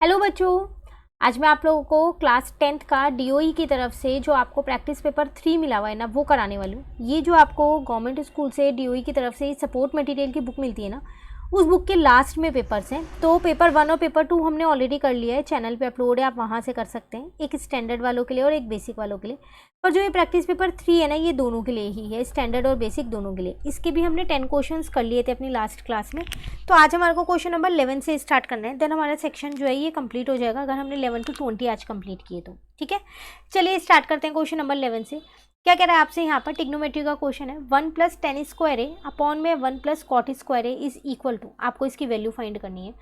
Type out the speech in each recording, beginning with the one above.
Hello बच्चों, आज मैं आप लोगों को क्लास 10th का डीओई की तरफ से जो आपको प्रैक्टिस पेपर 3 मिला हुआ है ना, वो कराने वाली हूँ। ये जो आपको गवर्नमेंट स्कूल से डीओई की तरफ से सपोर्ट मटेरियल की बुक मिलती है ना, उस बुक के लास्ट में पेपर्स हैं। तो पेपर 1 और पेपर 2 हमने ऑलरेडी कर लिया है, चैनल पे अपलोड है, आप वहाँ से कर सकते हैं। एक स्टैंडर्ड वालों के लिए और एक बेसिक वालों के लिए। पर जो ये प्रैक्टिस पेपर 3 है ना, ये दोनों के लिए ही है, स्टैंडर्ड और बेसिक दोनों के लिए। इसके भी हमने 10 क्वेश्चंस कर लिए थे अपनी लास्ट क्लास में। तो आज हमारे को क्वेश्चन नंबर 11 से स्टार्ट करना है, देन हमारा सेक्शन जो है ये कंप्लीट हो जाएगा अगर हमने 11 to 20 आज कंप्लीट किए तो। ठीक है, चलिए स्टार्ट करते हैं क्वेश्चन नंबर 11 से। क्या कह रहा है आपसे यहाँ पर, टिग्नोमेट्री का क्वेश्चन है। 1 + tan स्क्वायर ए अपॉन में 1 + cot square A is equal to, आपको इसकी वैल्यू फाइंड करनी है।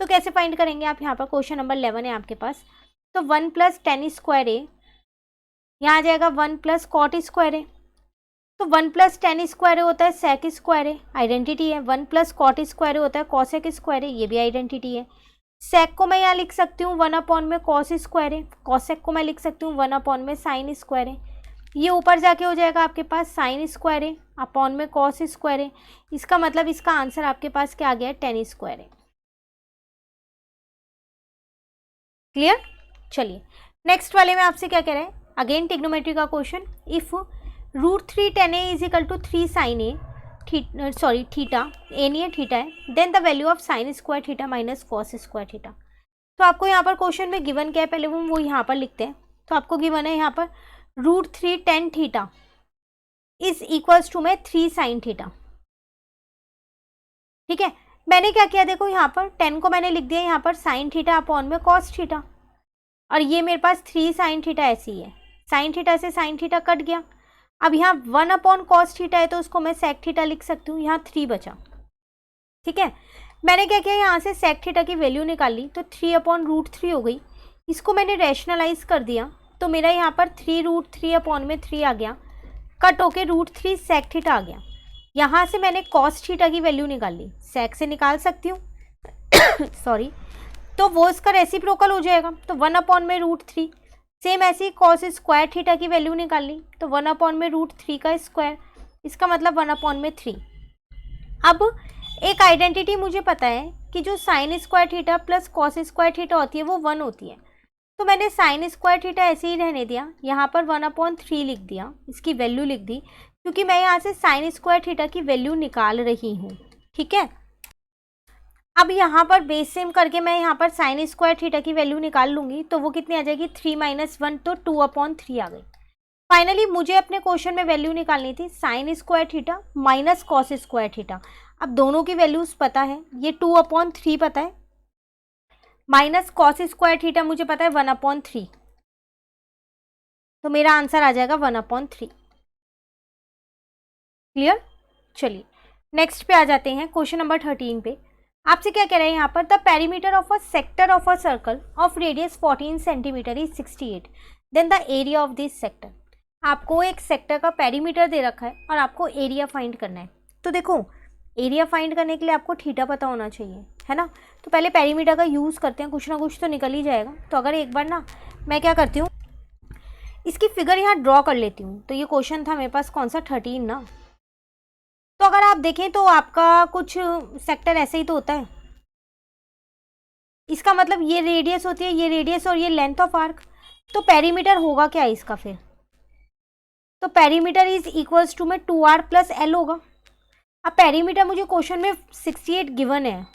तो कैसे फाइंड करेंगे आप, यहाँ पर क्वेश्चन नंबर 11 है आपके पास। तो 1 + tan स्क्वायर ए, यहाँ आ जाएगा 1 + cot स्क्वायर ए। तो 1 + tan स्क्वायर ए होता है sec स्क्वायर ए, आइडेंटिटी है। 1 + cot स्क्वायर ए होता है cosec स्क्वायर ए, ये भी आइडेंटिटी है। sec को मैं यहाँ लिख सकती हूँ 1 अपॉन में cos स्क्वायर ए, cosec को मैं लिख सकती हूँ 1 अपॉन में sin स्क्वायर ए। ये ऊपर जाके हो जाएगा आपके पास sin स्क्वायर ए अपॉन में cos स्क्वायर ए। इसका मतलब इसका आंसर आपके पास क्या आ गया है, tan स्क्वायर ए। क्लियर। चलिए नेक्स्ट वाले में आपसे क्या कह रहे हैं, अगेन टिग्नोमेट्री का क्वेश्चन। If √3 tan a is equal to 3 sin a, theta A नहीं है, थीटा है, then the value of sin square theta minus cos square theta. तो आपको यहाँ पर क्वेश्चन में गिवन क्या है, पहले वो यहाँ पर लिखते हैं। तो आपको गिवन है यहाँ पर √3 tan theta is equals to में 3 sin थीटा। ठीक है, मैंने क्या किया, देखो यहाँ पर 10 को मैंने लिख दिया यहाँ पर sin थीटा अपॉन में cos थीटा, और ये मेरे पास 3 sin थीटा ऐसी ही है। sin थीटा से sin थीटा कट गया। अब यहाँ 1 अपॉन cos थीटा है तो उसको मैं sec थीटा लिख सकती हूँ, यहाँ 3 बचा। ठीक है, मैंने क्या किया, यहाँ से sec थीटा की वैल्यू निकाल ली, तो 3 अपॉन √3 हो गई। इसको मैंने रैशनलाइज कर दिया, तो मेरा यहाँ पर 3√3 अपॉन में 3 आ गया, कट होके √3 sec थीटा आ गया। यहाँ से मैंने cos थीटा की वैल्यू निकाल ली, sec से निकाल सकती हूँ सॉरी, तो वो इसका रेसिप्रोकल हो जाएगा, तो 1 अपॉन में √3। सेम ऐसे ही cos स्क्वायर थीटा की वैल्यू निकाल ली, तो 1 अपॉन में √3 का स्क्वायर, इसका मतलब 1 अपॉन में 3। अब एक आइडेंटिटी मुझे पता है कि जो sin square theta plus cos square theta होती है वो 1 होती है। तो मैंने sin स्क्वायर थीटा ऐसे ही रहने दिया, यहाँ पर 1/3 लिख दिया, इसकी वैल्यू लिख दी, क्योंकि मैं यहाँ से sin स्क्वायर थीटा की वैल्यू निकाल रही हूँ। ठीक है, अब यहाँ पर बेस सेम करके मैं यहाँ पर sin स्क्वायर थीटा की वैल्यू निकाल लूँगी, तो वो कितनी आ जाएगी, 3 - 1, तो 2/3 आ गई। फाइनली मुझे अपने क्वेश्चन में वैल्यू निकालनी थी sin square theta minus cos square theta. अब दोनों की वैल्यूज़ पता है, ये 2/3 पता है, माइनस cos स्क्वायर थीटा मुझे पता है 1/3, तो मेरा आंसर आ जाएगा 1/3। क्लियर। चलिए नेक्स्ट पे आ जाते हैं, क्वेश्चन नंबर 13 पे। आपसे क्या कह रहे हैं यहाँ पर, the perimeter of a sector of a circle of radius 14 centimetre is 68, then the area of this sector. आपको एक सेक्टर का पेरीमीटर दे रखा है और आपको एरिया फाइंड करना है। तो देखो, एरिया फाइंड करने के लिए आपको थीटा पता होना चाहिए, है ना। तो पहले पेरीमीटर का यूज़ करते हैं, कुछ ना कुछ तो निकल ही जाएगा। तो अगर एक बार ना मैं क्या करती हूँ, इसकी फिगर यहाँ ड्रॉ कर लेती हूँ। तो ये क्वेश्चन था मेरे पास कौन सा, 13 ना। तो अगर आप देखें तो आपका कुछ सेक्टर ऐसे ही तो होता है, इसका मतलब ये रेडियस होती है, ये रेडियस और ये लेंथ ऑफ आर्क। तो पेरीमीटर होगा क्या इसका फिर, तो पेरीमीटर इज इक्वल्स टू में 2r + l होगा। अब पेरीमीटर मुझे क्वेश्चन में 68 गिवन है।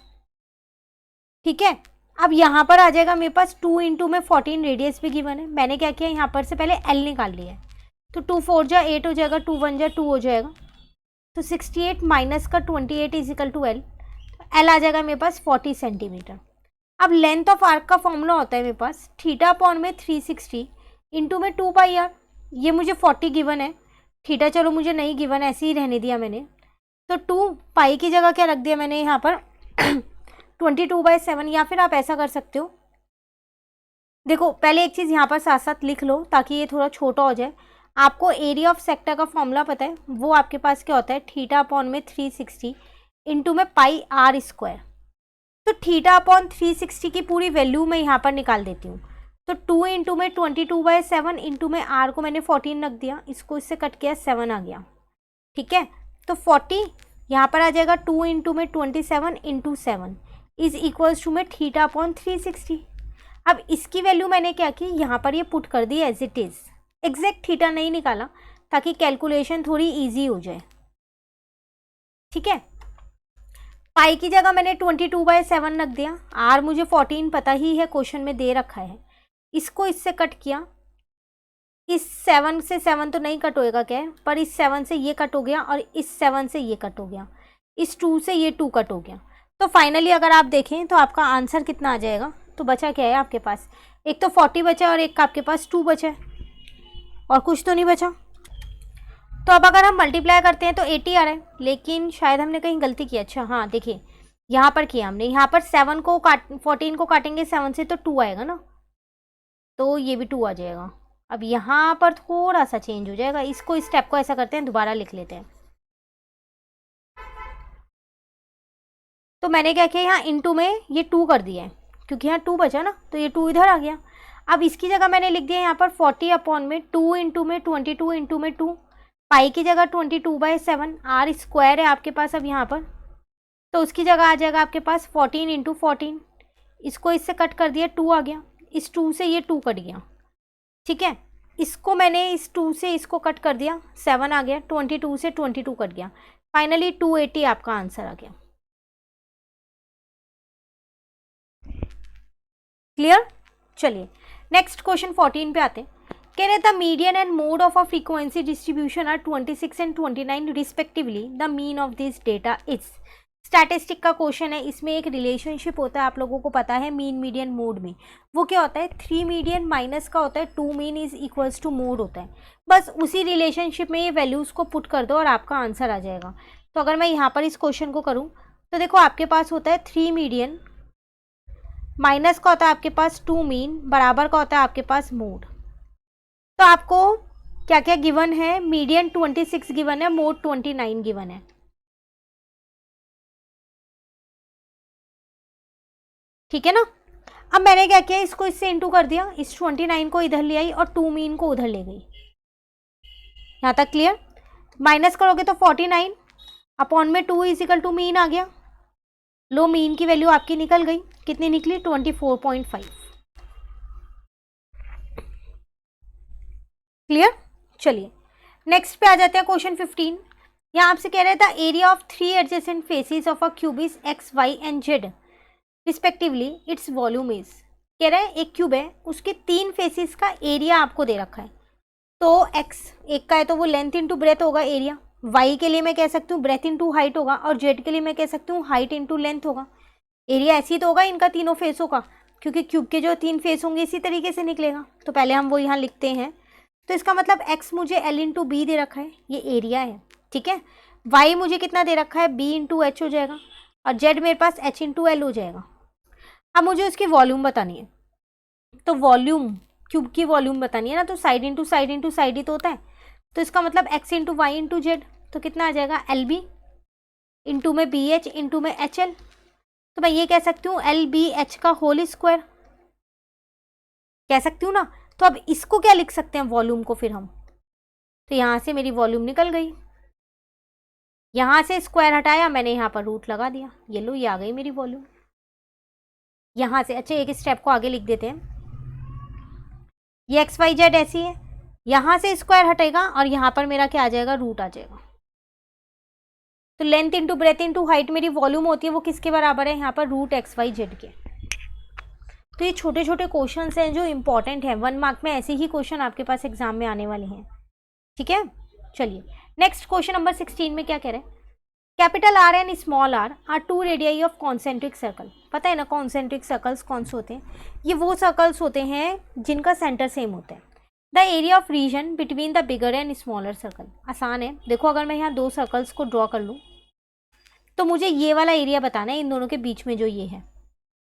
ठीक है, अब यहाँ पर आ जाएगा मेरे पास 2 × में 14 रेडियस भी गिवन है। मैंने क्या किया, यहाँ पर से पहले l निकाल लिया है, तो 2 4 जा 8 हो जाएगा, 2 1 जा 2 हो जाएगा, तो 68 माइनस का 28 is equal to l। l आ जाएगा मेरे पास 40 सेंटीमीटर। अब लेंथ ऑफ आर्क का फॉर्मूला होता है मेरे पास थीटा अपॉन में 360 इंटू में 2πr। ये मुझे 40 गिवन है, थीटा चलो मुझे नहीं गिवन, ऐसे ही रहने दिया मैंने। तो 2π की जगह क्या रख दिया मैंने यहाँ पर 22/7, या फिर आप ऐसा कर सकते हो, देखो पहले एक चीज़ यहाँ पर साथ साथ लिख लो ताकि ये थोड़ा छोटा हो जाए। आपको एरिया ऑफ सेक्टर का फॉर्मूला पता है, वो आपके पास क्या होता है, थीटा अपॉन में 360 इंटू में πr²। तो थीटा अपॉन 360 की पूरी वैल्यू मैं यहाँ पर निकाल देती हूँ। तो 2 इंटू में 22/7 इंटू में r को मैंने 14 रख दिया, इसको इससे कट किया 7 आ गया। ठीक है, तो 40 यहाँ पर आ जाएगा, 2 इंटू में 27 इंटू 7 इज इक्वल्स टू में थीटा अपॉन 360। अब इसकी वैल्यू मैंने क्या की, यहाँ पर ये पुट कर दी as it is, exact theta नहीं निकाला ताकि कैलकुलेशन थोड़ी इजी हो जाए, ठीक है। पाई की जगह मैंने 22/7 रख दिया, आर मुझे 14 पता ही है, क्वेश्चन में दे रखा है। इसको इससे कट किया, इस 7 से 7 तो नहीं कट होएगा क्या, पर इस 7 से ये कट हो गया और इस 7 से ये कट हो गया, इस 2 से ये 2 कट हो गया। तो फाइनली अगर आप देखें तो आपका आंसर कितना आ जाएगा, तो बचा क्या है आपके पास, एक तो 40 बचा और एक आपके पास 2 बचा है, और कुछ तो नहीं बचा। तो अब अगर हम मल्टीप्लाई करते हैं तो 80 आ रहा है, लेकिन शायद हमने कहीं गलती की। अच्छा हाँ देखिए, यहाँ पर किया हमने, यहाँ पर 7 को 14 को काटेंगे 7 से तो 2 आएगा ना, तो ये भी 2 आ जाएगा। अब यहाँ पर थोड़ा सा चेंज हो जाएगा, इसको इस स्टेप को ऐसा करते हैं, दोबारा लिख लेते हैं। तो मैंने क्या किया, यहाँ इनटू में ये 2 कर दिया है, क्योंकि यहाँ 2 बचा ना, तो ये 2 इधर आ गया। अब इसकी जगह मैंने लिख दिया यहाँ पर 40/2 इंटू में 22 इंटू में 2, पाई की जगह 22/7, आर स्क्वायर है आपके पास अब यहाँ पर, तो उसकी जगह आ जाएगा आपके पास 14 इंटू 14, इसको इससे कट कर दिया, 2 आ गया, इस 2 से ये 2 कट गया, ठीक है। इसको मैंने इस 2 से इसको कट कर दिया, 7 आ गया, 22 से 22 कट गया, फाइनली 280 आपका आंसर आ गया। क्लियर। चलिए नेक्स्ट क्वेश्चन 14 पे आते हैं। कह रहे the median and mode of a frequency distribution are 26 and 29 respectively, the mean of this data is. Statistic का क्वेश्चन है, इसमें एक रिलेशनशिप होता है, आप लोगों को पता है मीन मीडियन मोड में। वो क्या होता है, 3 मीडियन माइनस का होता है 2 mean is equals to mode होता है। बस उसी रिलेशनशिप में ये वैल्यूज़ को पुट कर दो और आपका आंसर आ जाएगा। तो अगर मैं यहाँ पर इस क्वेश्चन को करूँ तो देखो आपके पास होता है 3 मीडियन, माइनस का होता है आपके पास 2 मीन, बराबर का होता है आपके पास मोड। तो आपको क्या क्या गिवन है, मीडियन 26 गिवन है, मोड 29 गिवन है, ठीक है ना। अब मैंने क्या किया, इसको इससे इंटू कर दिया, इस 29 को इधर ले आई और 2 मीन को उधर ले गई। यहाँ तक क्लियर। माइनस करोगे तो 49 अपॉन में 2 इज इक्वल टू मीन आ गया, लो मीन की वैल्यू आपकी निकल गई, कितनी निकली 24.5। क्लियर। चलिए नेक्स्ट पे आ जाते हैं, क्वेश्चन 15। यहाँ आपसे कह रहे था area of 3 adjacent faces of a cube is X Y and Z respectively, its volume is. कह रहे हैं एक क्यूब है, उसके 3 फेसेस का एरिया आपको दे रखा है, तो एक्स एक का है तो वो लेंथ इंटू ब्रेथ होगा एरिया, वाई के लिए मैं कह सकती हूँ ब्रेथ इंटू हाइट होगा, और जेड के लिए मैं कह सकती हूँ हाइट इंटू लेंथ होगा। एरिया ऐसी तो होगा इनका तीनों फेसों का, क्योंकि क्यूब के जो 3 फेस होंगे इसी तरीके से निकलेगा। तो पहले हम वो यहाँ लिखते हैं, तो इसका मतलब एक्स मुझे एल इंटू बी दे रखा है, ये एरिया है, ठीक है। वाई मुझे कितना दे रखा है, बी इंटू एच हो जाएगा, और जेड मेरे पास एच इंटू एल हो जाएगा। अब मुझे उसकी वॉल्यूम बतानी है, तो वॉल्यूम क्यूब की वॉल्यूम बतानी है ना, तो side into side into side ही तो होता है। तो इसका मतलब X into Y into Z, तो कितना आ जाएगा एल बी इंटू में बी एच इंटू में एच एल। तो मैं ये कह सकती हूँ एल बी एच का होल स्क्वायर कह सकती हूँ ना। तो अब इसको क्या लिख सकते हैं वॉल्यूम को फिर हम, तो यहाँ से मेरी वॉल्यूम निकल गई, यहाँ से स्क्वायर हटाया मैंने, यहाँ पर रूट लगा दिया, ये लो ये आ गई मेरी वॉल्यूम यहाँ से। अच्छा एक स्टेप को आगे लिख देते हैं, ये एक्स वाई जेड ऐसी है, यहाँ से स्क्वायर हटेगा और यहाँ पर मेरा क्या आ जाएगा, रूट आ जाएगा। तो length into breadth into height मेरी वॉल्यूम होती है, वो किसके बराबर है यहाँ पर, रूट एक्स वाई जेड के। तो ये छोटे छोटे क्वेश्चंस हैं जो इंपॉर्टेंट हैं, 1 मार्क में ऐसे ही क्वेश्चन आपके पास एग्जाम में आने वाले हैं, ठीक है। चलिए नेक्स्ट क्वेश्चन नंबर 16 में क्या कह रहे हैं, capital R and small R 2 radii of concentric circle. पता है ना कॉन्सेंट्रिक सर्कल्स कौन से होते हैं, ये वो सर्कल्स होते हैं जिनका सेंटर सेम होता है। The area of region between the bigger and smaller circle. आसान है, देखो अगर मैं यहाँ 2 सर्कल्स को ड्रॉ कर लूँ तो मुझे ये वाला एरिया बताना है इन दोनों के बीच में जो ये है।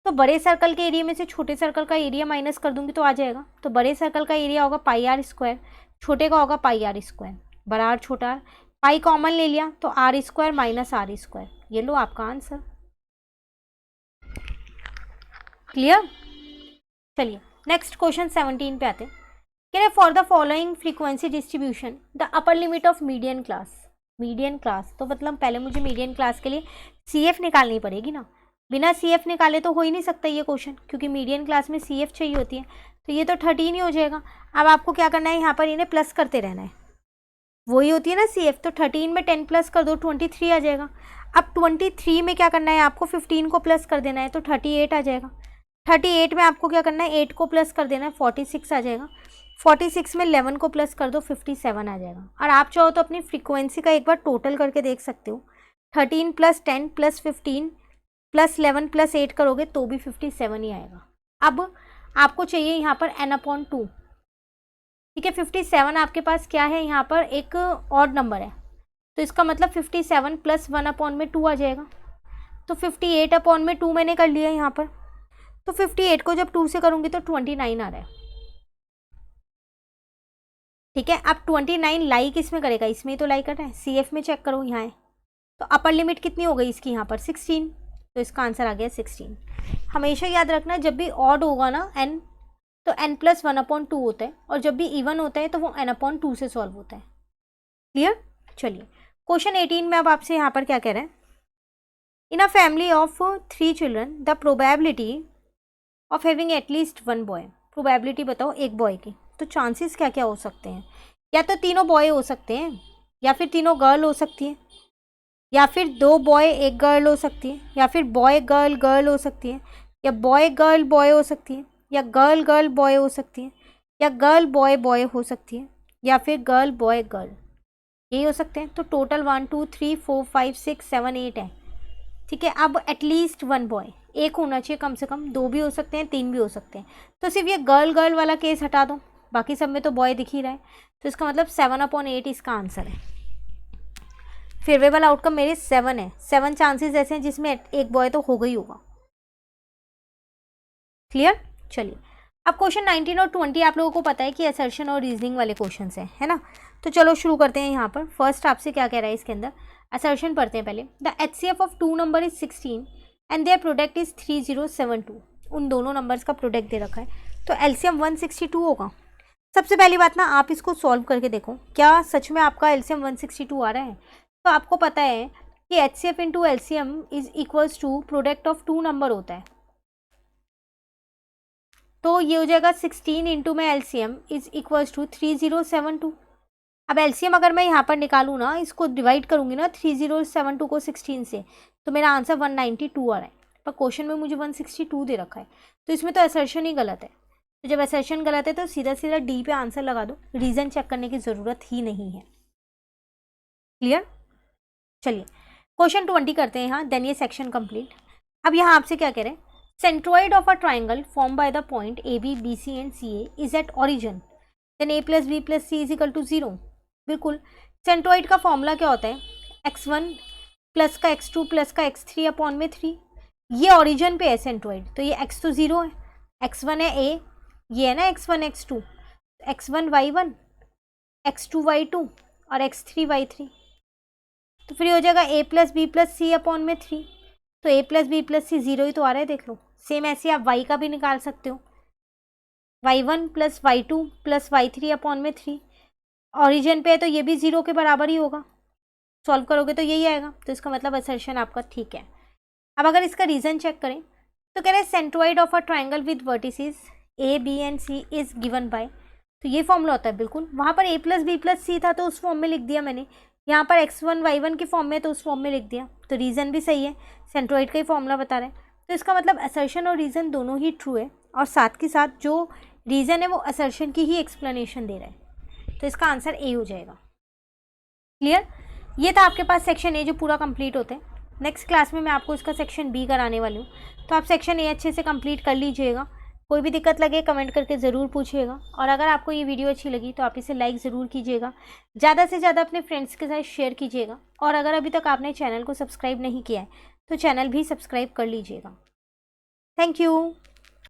तो बड़े सर्कल के एरिया में से छोटे सर्कल का एरिया माइनस कर दूंगी तो आ जाएगा। तो बड़े सर्कल का एरिया होगा पाई आर स्क्वायर, छोटे का होगा पाई आर स्क्वायर, बड़ा आर छोटा आर, पाई कॉमन ले लिया तो R square minus R square, ये लो आपका आंसर। क्लियर। चलिए नेक्स्ट क्वेश्चन 17 पे आते हैं। कह रहे for the following frequency distribution the upper limit of median class. Median class तो मतलब पहले मुझे मीडियन क्लास के लिए CF निकालनी पड़ेगी ना, बिना CF निकाले तो हो ही नहीं सकता ये क्वेश्चन, क्योंकि मीडियन क्लास में CF चाहिए होती है। तो ये तो 13 ही हो जाएगा। अब आपको क्या करना है, यहाँ पर इन्हें प्लस करते रहना है, वही होती है ना CF। तो 13 में 10 प्लस कर दो, 23 आ जाएगा। अब 23 में क्या करना है आपको, 15 को प्लस कर देना है, तो 38 आ जाएगा। 38 में आपको क्या करना है, 8 को प्लस कर देना है, 46 आ जाएगा। 46 में 11 को प्लस कर दो, 57 आ जाएगा। और आप चाहो तो अपनी फ्रीक्वेंसी का एक बार टोटल करके देख सकते हो। 13 + 10 + 15 + 11 + 8 करोगे तो भी 57 ही आएगा। अब आपको चाहिए यहाँ पर n/2, ठीक है। 57 आपके पास क्या है, यहाँ पर एक ऑड नंबर है, तो इसका मतलब 57 + 1/2 आ जाएगा। तो 58/2 मैंने कर लिया यहाँ पर। तो 58 को जब 2 से करूँगी तो 29 आ रहा है, ठीक है। अब 29 लाई किस में करेगा, इसमें ही तो लाई कर रहा है। CF में चेक करो, यहाँ है। तो अपर लिमिट कितनी हो गई इसकी, यहाँ पर 16, तो इसका आंसर आ गया 16। हमेशा याद रखना, जब भी ऑड होगा ना n, तो n + 1/2 होता है, और जब भी इवन होता है तो वो n/2 से सॉल्व होता है। क्लियर। चलिए क्वेश्चन 18 में अब आपसे यहाँ पर क्या कह रहे हैं, in a family of 3 children the probability of having at least 1 boy. Probability बताओ एक बॉय की। तो चांसेस क्या क्या हो सकते हैं, या तो तीनों बॉय हो सकते हैं, या फिर तीनों गर्ल हो सकती है, या फिर 2 बॉय 1 गर्ल हो सकती है, या फिर बॉय गर्ल गर्ल हो सकती है, या बॉय गर्ल बॉय हो सकती है, या गर्ल गर्ल बॉय हो सकती है, या गर्ल बॉय बॉय हो सकती है, या फिर गर्ल बॉय गर्ल, यही हो सकते हैं। तो टोटल 1 2 3 4 5 6 7 8 है, ठीक है। अब एटलीस्ट 1 बॉय, एक होना चाहिए कम से कम, 2 भी हो सकते हैं, 3 भी हो सकते हैं। तो सिर्फ ये गर्ल गर्ल वाला केस हटा दो, बाकी सब में तो बॉय दिख ही रहा है। तो इसका मतलब 7/8 इसका आंसर है। फेवरेबल आउटकम मेरे 7 है। 7 चांसेस ऐसे हैं जिसमें एक बॉय तो होगा ही होगा। क्लियर। चलिए अब क्वेश्चन 19 और 20 आप लोगों को पता है कि असर्शन और रीजनिंग वाले क्वेश्चन है ना। तो चलो शुरू करते हैं। यहाँ पर फर्स्ट आपसे क्या कह रहा है, इसके अंदर असर्शन पढ़ते हैं पहले। The HCF of 2 number is 16 and their product is 3072। उन दोनों नंबर्स का प्रोडक्ट दे रखा है, तो LCM 162 होगा। सबसे पहली बात ना, आप इसको सॉल्व करके देखो, क्या सच में आपका LCM 162 आ रहा है। तो आपको पता है कि HCF into LCM is equals to product of 2 number होता है, तो ये हो जाएगा 16 इंटू में LCM इज इक्वल्स टू 3072। अब LCM अगर मैं यहाँ पर निकालूँ ना, इसको डिवाइड करूँगी ना 3072 को 16 से, तो मेरा आंसर 192 आ रहा है। पर क्वेश्चन में मुझे 162 दे रखा है, तो इसमें तो असर्शन ही गलत है। तो जब असर्शन गलत है तो सीधा सीधा डी पे आंसर लगा दो, रीज़न चेक करने की ज़रूरत ही नहीं है। क्लियर। चलिए क्वेश्चन 20 करते हैं यहाँ, देन ये सेक्शन कंप्लीट। अब यहाँ आपसे क्या कह रहे हैं, centroid of a triangle form by the point AB BC and CA is at origin, then A + B + C is equal to 0। बिल्कुल, सेंट्रॉइड का फॉर्मूला क्या होता है, x1 प्लस का x2 प्लस का x3/3। ये ऑरिजिन पे है सेंट्रॉइड, तो ये x तो 0 है, x1 है A, ये है ना x1 x2, x1 y1, x2 y2 और x3 y3। तो फिर हो जाएगा A + B + C/3। तो A + B + C 0 ही तो आ रहा है, देख लो। सेम ऐसे आप y का भी निकाल सकते हो, y1 + y2 + y3/3। ऑरिजिन पे है तो ये भी 0 के बराबर ही होगा, सॉल्व करोगे तो यही आएगा। तो इसका मतलब असर्शन आपका ठीक है। अब अगर इसका रीज़न चेक करें तो कह रहे हैं centroid of a triangle with vertices A B and C is given by, तो ये फॉर्मूला होता है। बिल्कुल, वहाँ पर A + B + C था तो उस फॉर्म में लिख दिया मैंने, यहाँ पर x1 y1 के फॉर्म में तो उस फॉर्म में लिख दिया। तो रीज़न भी सही है, सेंट्रॉइड का ही फॉर्मूला बता रहा है। तो इसका मतलब असर्शन और रीज़न दोनों ही ट्रू है, और साथ के साथ जो रीज़न है वो असर्शन की ही एक्सप्लेनेशन दे रहा है। तो इसका आंसर A हो जाएगा। क्लियर। ये था आपके पास सेक्शन A जो पूरा कंप्लीट होता है। नेक्स्ट क्लास में मैं आपको इसका सेक्शन B कराने वाली हूँ, तो आप सेक्शन A अच्छे से कंप्लीट कर लीजिएगा। कोई भी दिक्कत लगे कमेंट करके ज़रूर पूछिएगा, और अगर आपको ये वीडियो अच्छी लगी तो आप इसे लाइक ज़रूर कीजिएगा, ज़्यादा से ज़्यादा अपने फ्रेंड्स के साथ शेयर कीजिएगा, और अगर अभी तक आपने चैनल को सब्सक्राइब नहीं किया है तो चैनल भी सब्सक्राइब कर लीजिएगा। Thank you.